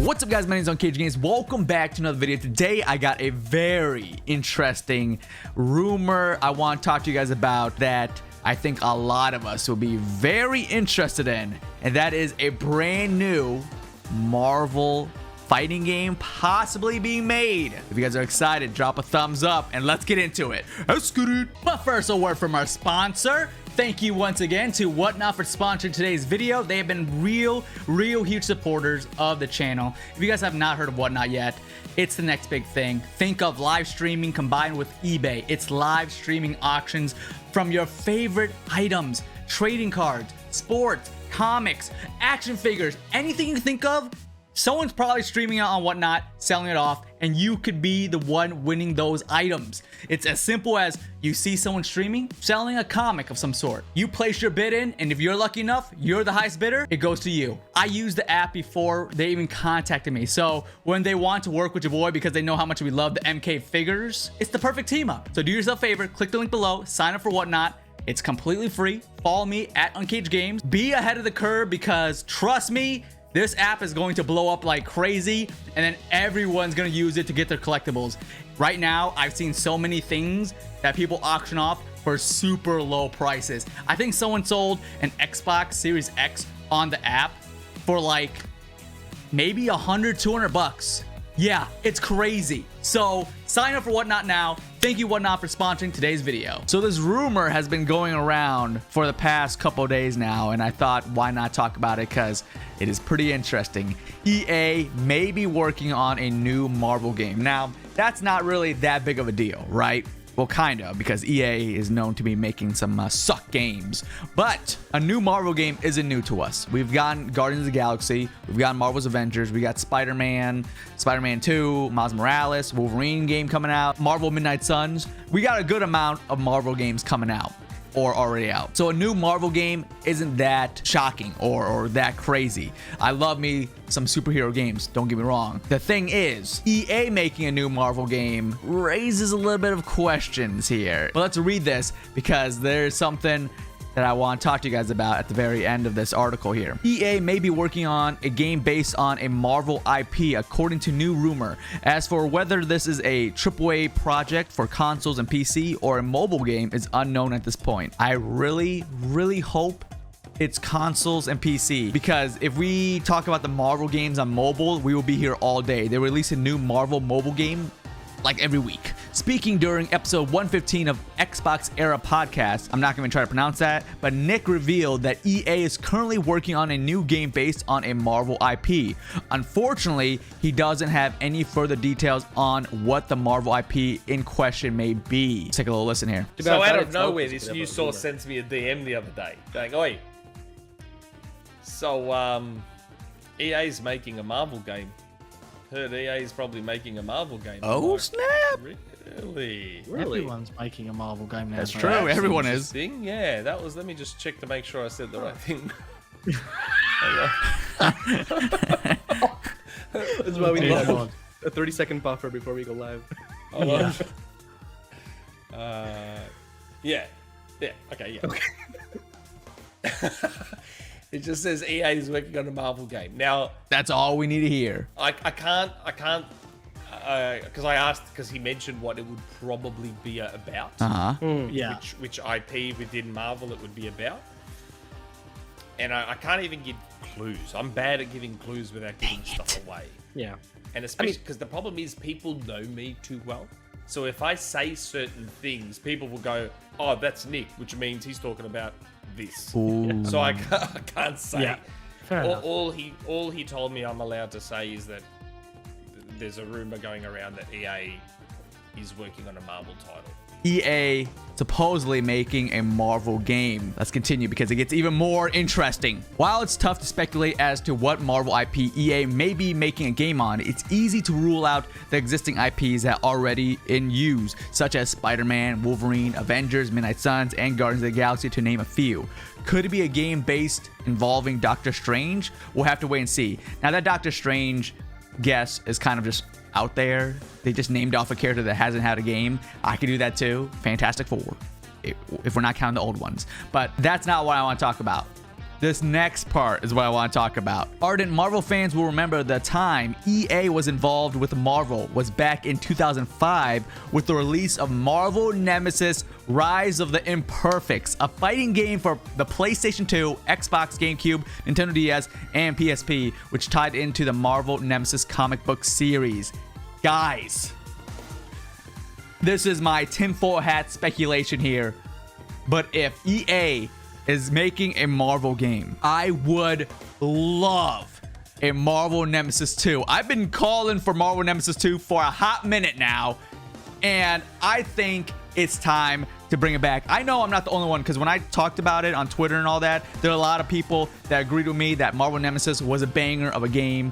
What's up, guys? My name is unCAGEDgamez. Welcome back to another video. Today I got a very interesting rumor I want to talk to you guys about that I think a lot of us will be very interested in, and that is a brand new Marvel fighting game possibly being made. If you guys are excited, drop a thumbs up and let's get into it. Let's get it. But first, a word from our sponsor. Thank you once again to Whatnot for sponsoring today's video. They have been real huge supporters of the channel. If you guys have not heard of Whatnot yet, it's the next big thing. Think of live streaming combined with eBay. It's live streaming auctions from your favorite items, trading cards, sports, comics, action figures, anything you think of. Someone's probably streaming it on Whatnot, selling it off, and you could be the one winning those items. It's as simple as you see someone streaming, selling a comic of some sort. You place your bid in, and if you're lucky enough, you're the highest bidder, it goes to you. I used the app before they even contacted me. So when they want to work with your boy because they know how much we love the MK figures, it's the perfect team up. So do yourself a favor, click the link below, sign up for Whatnot. It's completely free. Follow me at unCAGEDgamez. Be ahead of the curve because trust me, this app is going to blow up like crazy, and then everyone's going to use it to get their collectibles. Right now, I've seen so many things that people auction off for super low prices. I think someone sold an Xbox Series X on the app for like maybe 100-200 bucks. Yeah, it's crazy. So sign up for Whatnot now. Thank you, Whatnot, for sponsoring today's video. So this rumor has been going around for the past couple of days now, and I thought, why not talk about it? Because it is pretty interesting. EA may be working on a new Marvel game. Now, that's not really that big of a deal, right? Well, kind of, because EA is known to be making some suck games. But a new Marvel game isn't new to us. We've gotten Guardians of the Galaxy, we've got Marvel's Avengers, we got Spider-Man, Spider-Man 2, Miles Morales, Wolverine game coming out, Marvel Midnight Suns. We got a good amount of Marvel games coming out or already out. So a new Marvel game isn't that shocking or that crazy. I love me some superhero games, don't get me wrong. The thing is, EA making a new Marvel game raises a little bit of questions here. But let's read this because there's something that I want to talk to you guys about at the very end of this article here. EA may be working on a game based on a Marvel IP, according to new rumor. As for whether this is a AAA project for consoles and PC or a mobile game is unknown at this point. I really hope it's consoles and PC, because if we talk about the Marvel games on mobile, we will be here all day. They release a new Marvel mobile game like every week. Speaking during episode 115 of Xbox Era Podcast, I'm not going to try to pronounce that, but Nick revealed that EA is currently working on a new game based on a Marvel IP. Unfortunately, he doesn't have any further details on what the Marvel IP in question may be. Let's take a little listen here. So out of nowhere, this news source sends me a DM the other day going, "Oi, so EA's making a Marvel game. Heard EA is probably making a Marvel game." Oh, snap! Really? Everyone's making a Marvel game now. That's true. Everyone is. Yeah, that was. Let me just check to make sure I said the right thing. That's why we need a 30-second buffer before we go live. Yeah. Okay. It just says EA is working on a Marvel game. Now, that's all we need to hear. I can't, because he mentioned what it would probably be about. Yeah. Which IP within Marvel it would be about. And I can't even give clues. I'm bad at giving clues without giving stuff away. Yeah. And especially because the problem is people know me too well. So if I say certain things, people will go, "Oh, that's Nick," which means he's talking about this. Ooh. So I can't say. Yeah. Fair enough. All he told me I'm allowed to say is that there's a rumor going around that EA is working on a Marvel title. EA supposedly making a Marvel game. Let's continue because it gets even more interesting. While it's tough to speculate as to what Marvel IP EA may be making a game on, it's easy to rule out the existing IPs that are already in use, such as Spider-Man, Wolverine, Avengers, Midnight Suns, and Guardians of the Galaxy, to name a few. Could it be a game based involving Doctor Strange? We'll have to wait and see. Now, that Doctor Strange guess is kind of just out there. They just named off a character that hasn't had a game. I could do that too. Fantastic Four, if we're not counting the old ones. But that's not what I want to talk about. this next part is what I want to talk about. Ardent Marvel fans will remember the time EA was involved with Marvel was back in 2005 with the release of Marvel Nemesis Rise of the Imperfects, a fighting game for the PlayStation 2, Xbox, GameCube, Nintendo DS, and PSP, which tied into the Marvel Nemesis comic book series. Guys, this is my tinfoil hat speculation here, but if EA is making a Marvel game, I would love a Marvel Nemesis 2. I've been calling for Marvel Nemesis 2 for a hot minute now, and I think it's time to bring it back. I know I'm not the only one, because when I talked about it on Twitter and all that, there are a lot of people that agreed with me that Marvel Nemesis was a banger of a game.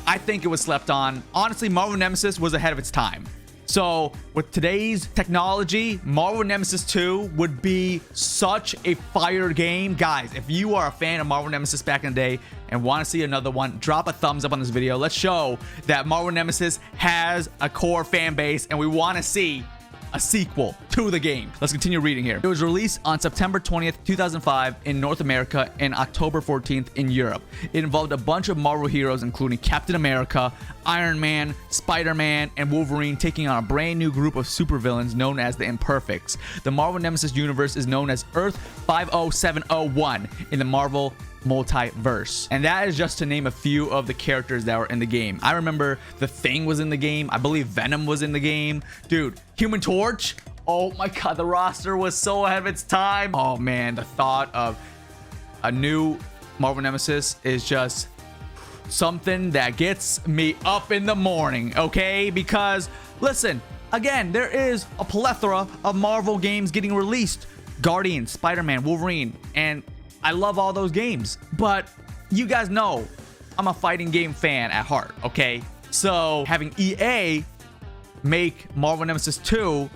I think it was slept on. Honestly, Marvel Nemesis was ahead of its time. So with today's technology, Marvel Nemesis 2 would be such a fire game. Guys, if you are a fan of Marvel Nemesis back in the day and want to see another one, drop a thumbs up on this video. Let's show that Marvel Nemesis has a core fan base and we want to see a sequel to the game. Let's continue reading here. It was released on September 20th, 2005 in North America and October 14th in Europe. It involved a bunch of Marvel heroes including Captain America, Iron Man, Spider-Man, and Wolverine taking on a brand new group of supervillains known as the Imperfects. The Marvel Nemesis universe is known as Earth 50701 in the Marvel multiverse, and that is just to name a few of the characters that were in the game. I remember the Thing was in the game. I believe Venom was in the game. Dude, Human Torch. Oh my god, the roster was so ahead of its time. Oh man, the thought of a new Marvel Nemesis is just something that gets me up in the morning, okay? Because listen, again, there is a plethora of Marvel games getting released. Guardians, Spider-Man, Wolverine, and I love all those games, but you guys know I'm a fighting game fan at heart, okay? So having EA make Marvel Nemesis 2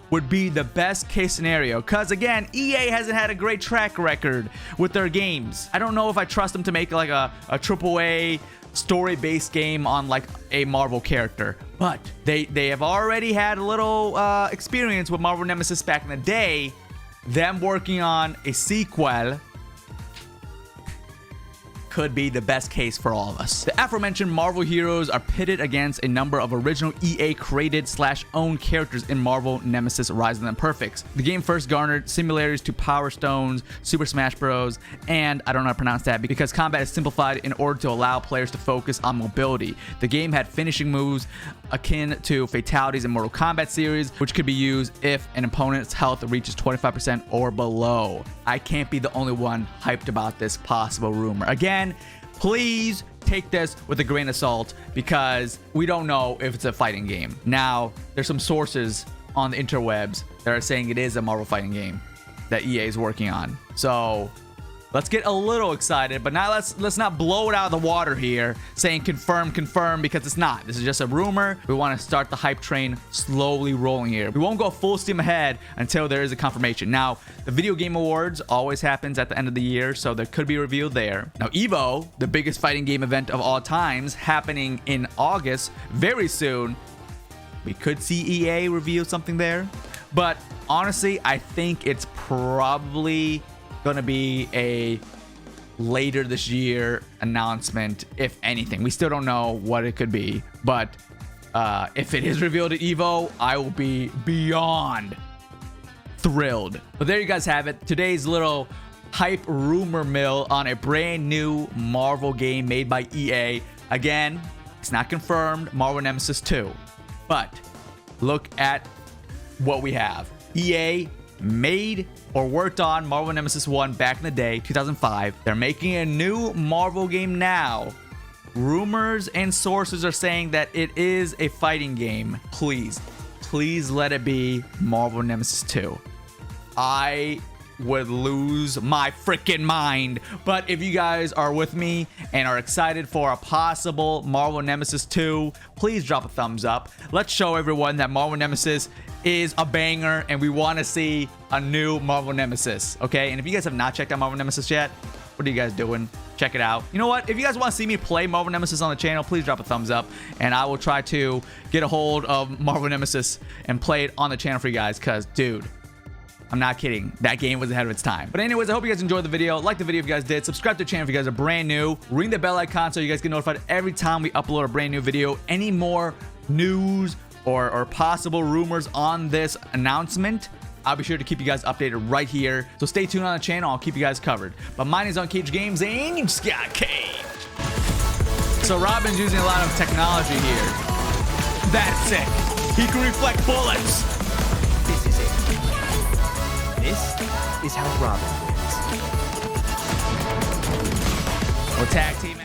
would be the best case scenario, because again, EA hasn't had a great track record with their games. I don't know if I trust them to make like a AAA story-based game on like a Marvel character, but they have already had a little experience with Marvel Nemesis back in the day. Them working on a sequel could be the best case for all of us. The aforementioned Marvel heroes are pitted against a number of original EA created / owned characters in Marvel Nemesis Rise of the Imperfects. The game first garnered similarities to Power Stones, Super Smash Bros, and I don't know how to pronounce that because combat is simplified in order to allow players to focus on mobility. The game had finishing moves akin to fatalities in Mortal Kombat series, which could be used if an opponent's health reaches 25% or below. I can't be the only one hyped about this possible rumor. Again, please take this with a grain of salt because we don't know if it's a fighting game. Now, there's some sources on the interwebs that are saying it is a Marvel fighting game that EA is working on. So let's get a little excited, but now let's not blow it out of the water here saying confirm, because it's not. This is just a rumor. We want to start the hype train slowly rolling here. We won't go full steam ahead until there is a confirmation. Now, the Video Game Awards always happens at the end of the year, so there could be a reveal there. Now, EVO, the biggest fighting game event of all times, happening in August very soon. We could see EA reveal something there, but honestly, I think it's probably gonna be a later this year announcement, if anything. We still don't know what it could be, but if it is revealed at EVO, I will be beyond thrilled. But there you guys have it, today's little hype rumor mill on a brand new Marvel game made by EA. Again, it's not confirmed, Marvel Nemesis 2, but look at what we have. EA made or worked on Marvel Nemesis 1 back in the day, 2005. They're making a new Marvel game now. Rumors and sources are saying that it is a fighting game. Please let it be Marvel Nemesis 2. I would lose my freaking mind. But if you guys are with me and are excited for a possible Marvel Nemesis 2, please drop a thumbs up. Let's show everyone that Marvel Nemesis is a banger and we want to see a new Marvel Nemesis, okay? And if you guys have not checked out Marvel Nemesis yet, what are you guys doing? Check it out. You know what? If you guys want to see me play Marvel Nemesis on the channel, please drop a thumbs up and I will try to get a hold of Marvel Nemesis and play it on the channel for you guys, because dude, I'm not kidding. That game was ahead of its time. But anyways, I hope you guys enjoyed the video. Like the video if you guys did. Subscribe to the channel if you guys are brand new. Ring the bell icon so you guys get notified every time we upload a brand new video. Any more news or possible rumors on this announcement, I'll be sure to keep you guys updated right here. So stay tuned on the channel. I'll keep you guys covered. But mine is unCAGEDgamez and you just got caged. So Robin's using a lot of technology here. That's it. He can reflect bullets. This is it. This is how Robin wins. Well, tag team.